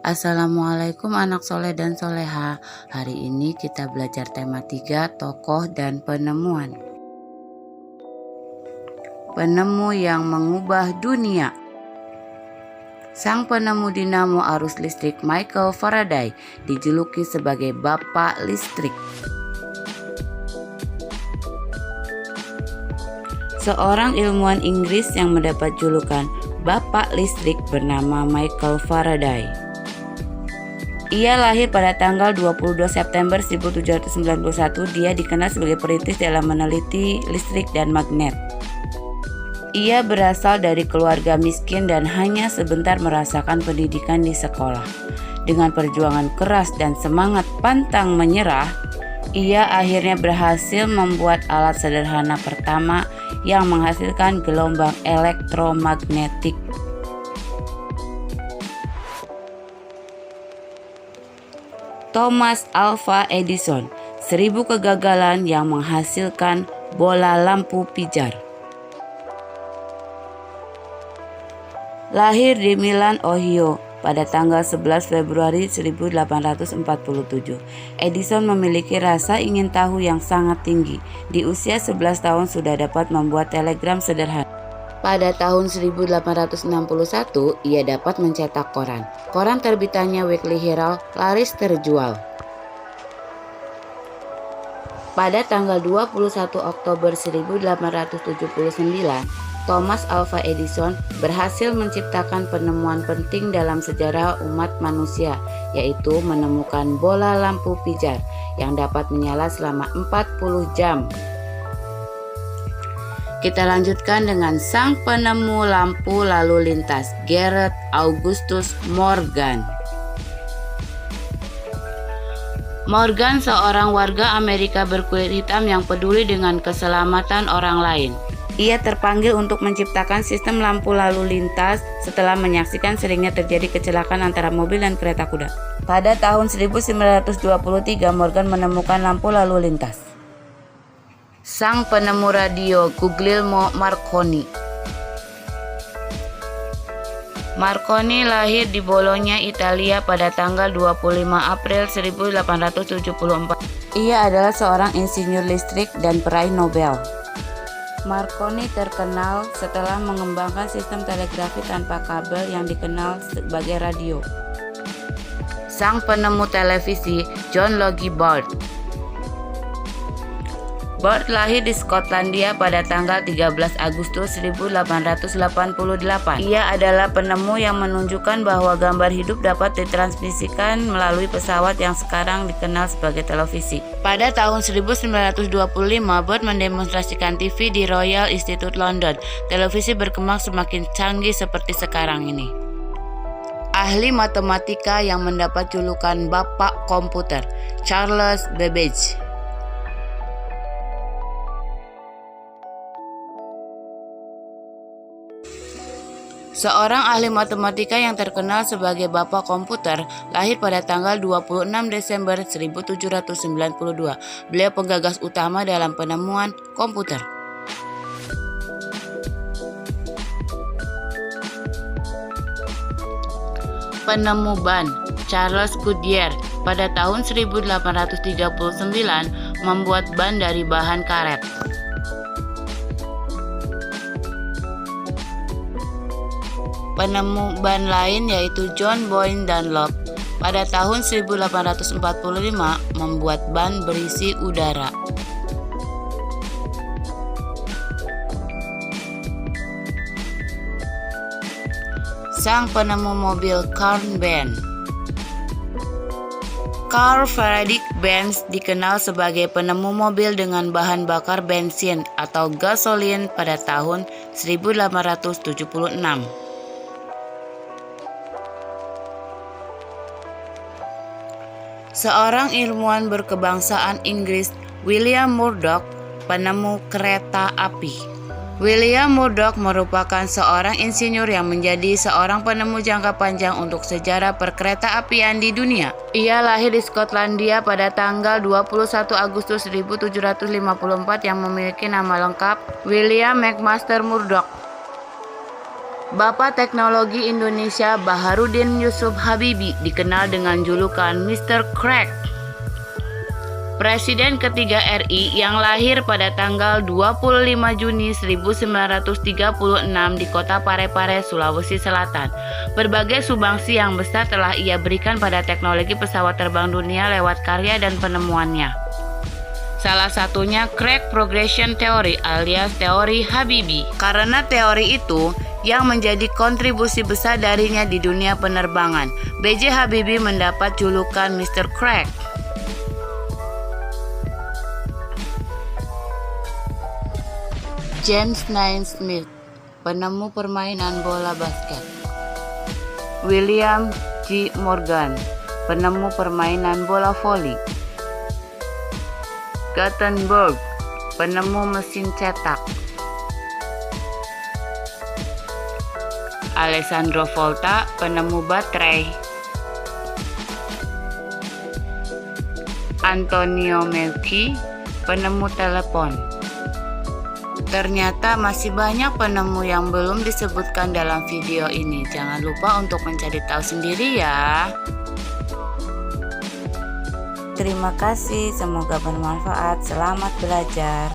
Assalamualaikum anak soleh dan soleha. Hari ini kita belajar tema 3, tokoh dan penemuan. Penemu yang mengubah dunia. Sang penemu dinamo arus listrik Michael Faraday dijuluki sebagai Bapak Listrik. Seorang ilmuwan Inggris yang mendapat julukan Bapak Listrik bernama Michael Faraday. Ia lahir pada tanggal 22 September 1791. Dia dikenal sebagai perintis dalam meneliti listrik dan magnet. Ia berasal dari keluarga miskin dan hanya sebentar merasakan pendidikan di sekolah. Dengan perjuangan keras dan semangat pantang menyerah, ia akhirnya berhasil membuat alat sederhana pertama yang menghasilkan gelombang elektromagnetik. Thomas Alva Edison, 1000 kegagalan yang menghasilkan bola lampu pijar. Lahir di Milan, Ohio pada tanggal 11 Februari 1847. Edison memiliki rasa ingin tahu yang sangat tinggi. Di usia 11 tahun sudah dapat membuat telegram sederhana. Pada tahun 1861, ia dapat mencetak koran. Koran terbitannya Weekly Herald laris terjual. Pada tanggal 21 Oktober 1879, Thomas Alva Edison berhasil menciptakan penemuan penting dalam sejarah umat manusia, yaitu menemukan bola lampu pijar yang dapat menyala selama 40 jam. Kita lanjutkan dengan sang penemu lampu lalu lintas, Gareth Augustus Morgan. Morgan seorang warga Amerika berkulit hitam yang peduli dengan keselamatan orang lain. Ia terpanggil untuk menciptakan sistem lampu lalu lintas setelah menyaksikan seringnya terjadi kecelakaan antara mobil dan kereta kuda. Pada tahun 1923, Morgan menemukan lampu lalu lintas. Sang penemu radio, Guglielmo Marconi. Marconi lahir di Bologna, Italia pada tanggal 25 April 1874. Ia adalah seorang insinyur listrik dan peraih Nobel. Marconi terkenal setelah mengembangkan sistem telegrafi tanpa kabel yang dikenal sebagai radio. Sang penemu televisi, John Logie Baird. Baird lahir di Skotlandia pada tanggal 13 Agustus 1888. Ia adalah penemu yang menunjukkan bahwa gambar hidup dapat ditransmisikan melalui pesawat yang sekarang dikenal sebagai televisi. Pada tahun 1925, Baird mendemonstrasikan TV di Royal Institute London. Televisi berkembang semakin canggih seperti sekarang ini. Ahli matematika yang mendapat julukan Bapak Komputer, Charles Babbage. Seorang ahli matematika yang terkenal sebagai Bapak Komputer lahir pada tanggal 26 Desember 1792. Beliau penggagas utama dalam penemuan komputer. Penemu ban, Charles Goodyear, pada tahun 1839 membuat ban dari bahan karet. Penemu ban lain yaitu John Boyd Dunlop pada tahun 1845 membuat ban berisi udara. Sang penemu mobil, Carl Benz. Carl Friedrich Benz dikenal sebagai penemu mobil dengan bahan bakar bensin atau gasolin pada tahun 1876. Seorang ilmuwan berkebangsaan Inggris, William Murdoch, penemu kereta api. William Murdoch merupakan seorang insinyur yang menjadi seorang penemu jangka panjang untuk sejarah perkereta-apian di dunia. Ia lahir di Skotlandia pada tanggal 21 Agustus 1754 yang memiliki nama lengkap William McMaster Murdoch. Bapak Teknologi Indonesia Baharudin Yusuf Habibie dikenal dengan julukan Mr. Crack. Presiden ketiga RI yang lahir pada tanggal 25 Juni 1936 di kota Parepare, Sulawesi Selatan. Berbagai sumbangsi yang besar telah ia berikan pada teknologi pesawat terbang dunia lewat karya dan penemuannya. Salah satunya Crack Progression Theory alias teori Habibie. Karena teori itu yang menjadi kontribusi besar darinya di dunia penerbangan, B.J. Habibie mendapat julukan Mr. Crack. James Naismith, penemu permainan bola basket. William J. Morgan, penemu permainan bola voli. Gutenberg, penemu mesin cetak. Alessandro Volta, penemu baterai. Antonio Meucci, penemu telepon. Ternyata masih banyak penemu yang belum disebutkan dalam video ini. Jangan lupa untuk mencari tahu sendiri ya. Terima kasih, semoga bermanfaat. Selamat belajar.